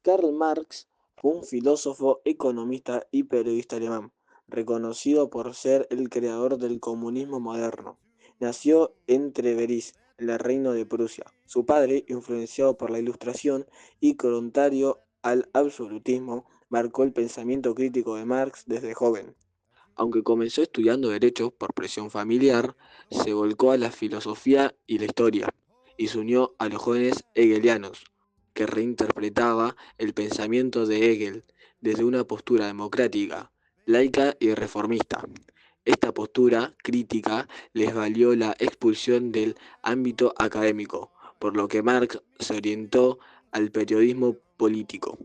Karl Marx fue un filósofo, economista y periodista alemán, reconocido por ser el creador del comunismo moderno. Nació en Treveris, en el Reino de Prusia. Su padre, influenciado por la Ilustración y contrario al absolutismo, marcó el pensamiento crítico de Marx desde joven. Aunque comenzó estudiando derecho por presión familiar, se volcó a la filosofía y la historia, y se unió a los jóvenes hegelianos, que reinterpretaba el pensamiento de Hegel desde una postura democrática, laica y reformista. Esta postura crítica les valió la expulsión del ámbito académico, por lo que Marx se orientó al periodismo político.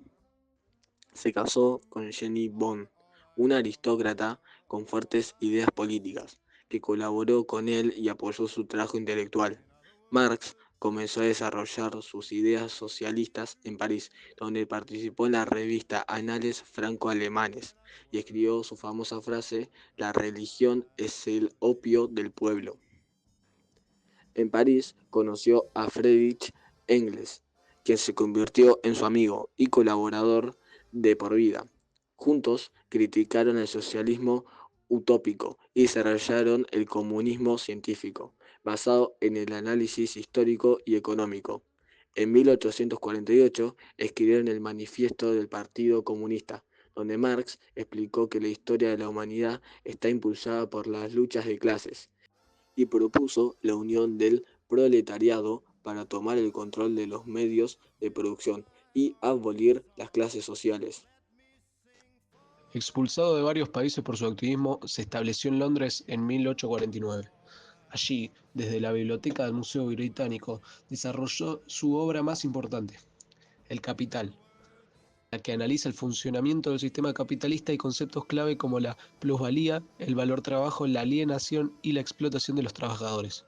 Se casó con Jenny Bond, una aristócrata con fuertes ideas políticas, que colaboró con él y apoyó su trabajo intelectual. Marx comenzó a desarrollar sus ideas socialistas en París, donde participó en la revista Anales Franco-Alemanes y escribió su famosa frase: "La religión es el opio del pueblo". En París conoció a Friedrich Engels, quien se convirtió en su amigo y colaborador de por vida. Juntos criticaron el socialismo utópico y desarrollaron el comunismo científico, basado en el análisis histórico y económico. En 1848 escribieron el Manifiesto del Partido Comunista, donde Marx explicó que la historia de la humanidad está impulsada por las luchas de clases y propuso la unión del proletariado para tomar el control de los medios de producción y abolir las clases sociales. Expulsado de varios países por su activismo, se estableció en Londres en 1849. Allí, desde la biblioteca del Museo Británico, desarrolló su obra más importante, El Capital, la que analiza el funcionamiento del sistema capitalista y conceptos clave como la plusvalía, el valor trabajo, la alienación y la explotación de los trabajadores.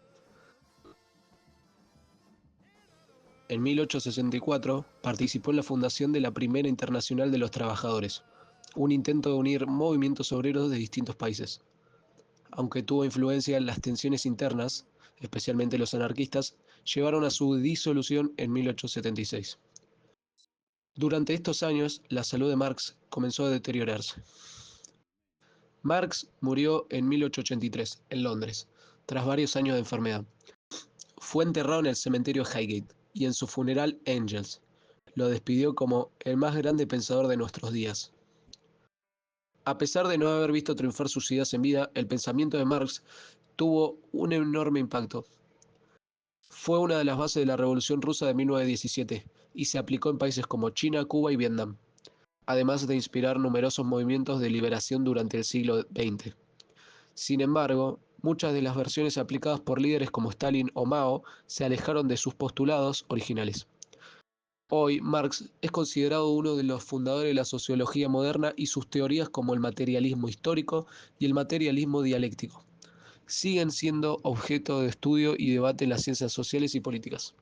En 1864 participó en la fundación de la Primera Internacional de los Trabajadores, un intento de unir movimientos obreros de distintos países. Aunque tuvo influencia en las tensiones internas, especialmente los anarquistas, llevaron a su disolución en 1876. Durante estos años, la salud de Marx comenzó a deteriorarse. Marx murió en 1883, en Londres, tras varios años de enfermedad. Fue enterrado en el cementerio Highgate y en su funeral Engels lo despidió como el más grande pensador de nuestros días. A pesar de no haber visto triunfar sus ideas en vida, el pensamiento de Marx tuvo un enorme impacto. Fue una de las bases de la Revolución Rusa de 1917 y se aplicó en países como China, Cuba y Vietnam, además de inspirar numerosos movimientos de liberación durante el siglo XX. Sin embargo, muchas de las versiones aplicadas por líderes como Stalin o Mao se alejaron de sus postulados originales. Hoy, Marx es considerado uno de los fundadores de la sociología moderna y sus teorías como el materialismo histórico y el materialismo dialéctico siguen siendo objeto de estudio y debate en las ciencias sociales y políticas.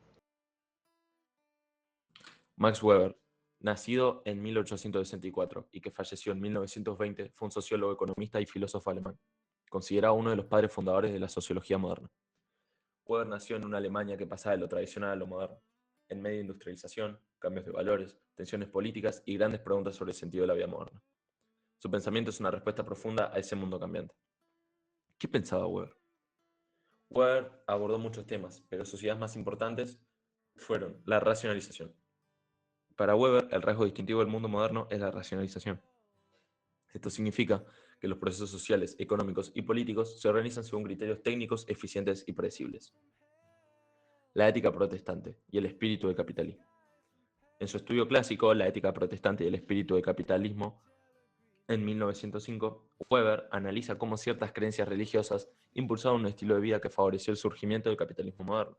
Max Weber, nacido en 1864 y que falleció en 1920, fue un sociólogo, economista y filósofo alemán, considerado uno de los padres fundadores de la sociología moderna. Weber nació en una Alemania que pasaba de lo tradicional a lo moderno, en medio de industrialización, cambios de valores, tensiones políticas y grandes preguntas sobre el sentido de la vida moderna. Su pensamiento es una respuesta profunda a ese mundo cambiante. ¿Qué pensaba Weber? Weber abordó muchos temas, pero sus ideas más importantes fueron la racionalización. Para Weber, el rasgo distintivo del mundo moderno es la racionalización. Esto significa que los procesos sociales, económicos y políticos se organizan según criterios técnicos, eficientes y predecibles. La ética protestante y el espíritu del capitalismo. En su estudio clásico, La ética protestante y el espíritu del capitalismo, en 1905, Weber analiza cómo ciertas creencias religiosas impulsaron un estilo de vida que favoreció el surgimiento del capitalismo moderno.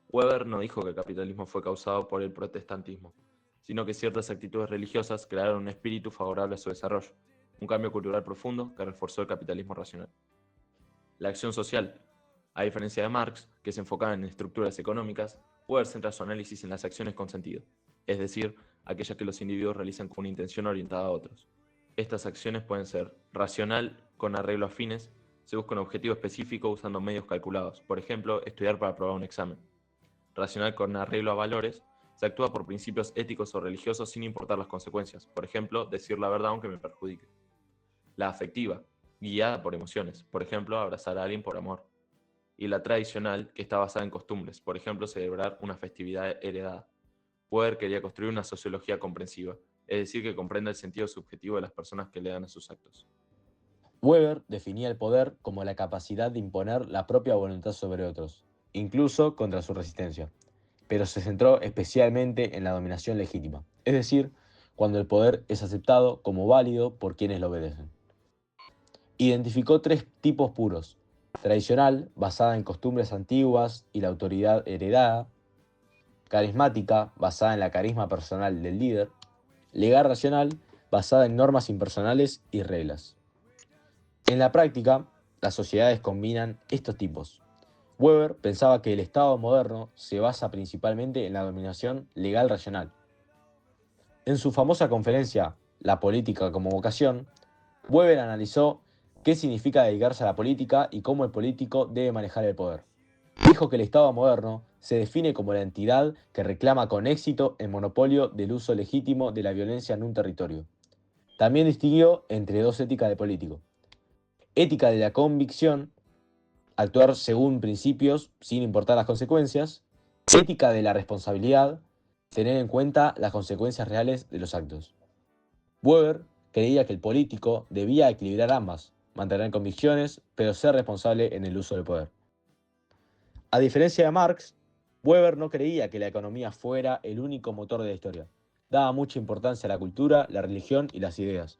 Weber no dijo que el capitalismo fue causado por el protestantismo, sino que ciertas actitudes religiosas crearon un espíritu favorable a su desarrollo, un cambio cultural profundo que reforzó el capitalismo racional. La acción social. A diferencia de Marx, que se enfocaba en estructuras económicas, Weber centra su análisis en las acciones con sentido, es decir, aquellas que los individuos realizan con una intención orientada a otros. Estas acciones pueden ser racional, con arreglo a fines, se busca un objetivo específico usando medios calculados, por ejemplo, estudiar para aprobar un examen. Racional, con arreglo a valores, Se actúa por principios éticos o religiosos sin importar las consecuencias. Por ejemplo, decir la verdad aunque me perjudique. La afectiva, guiada por emociones. Por ejemplo, abrazar a alguien por amor. Y la tradicional, que está basada en costumbres. Por ejemplo, celebrar una festividad heredada. Weber quería construir una sociología comprensiva, es decir, que comprenda el sentido subjetivo de las personas que le dan a sus actos. Weber definía el poder como la capacidad de imponer la propia voluntad sobre otros, incluso contra su resistencia, pero se centró especialmente en la dominación legítima, es decir, cuando el poder es aceptado como válido por quienes lo obedecen. Identificó tres tipos puros: tradicional, basada en costumbres antiguas y la autoridad heredada; carismática, basada en la carisma personal del líder; legal racional, basada en normas impersonales y reglas. En la práctica, las sociedades combinan estos tipos. Weber pensaba que el Estado moderno se basa principalmente en la dominación legal racional. En su famosa conferencia La política como vocación, Weber analizó qué significa dedicarse a la política y cómo el político debe manejar el poder. Dijo que el Estado moderno se define como la entidad que reclama con éxito el monopolio del uso legítimo de la violencia en un territorio. También distinguió entre dos éticas de político: ética de la convicción, actuar según principios sin importar las consecuencias; ética de la responsabilidad, tener en cuenta las consecuencias reales de los actos. Weber creía que el político debía equilibrar ambas, mantener convicciones, pero ser responsable en el uso del poder. A diferencia de Marx, Weber no creía que la economía fuera el único motor de la historia. Daba mucha importancia a la cultura, la religión y las ideas,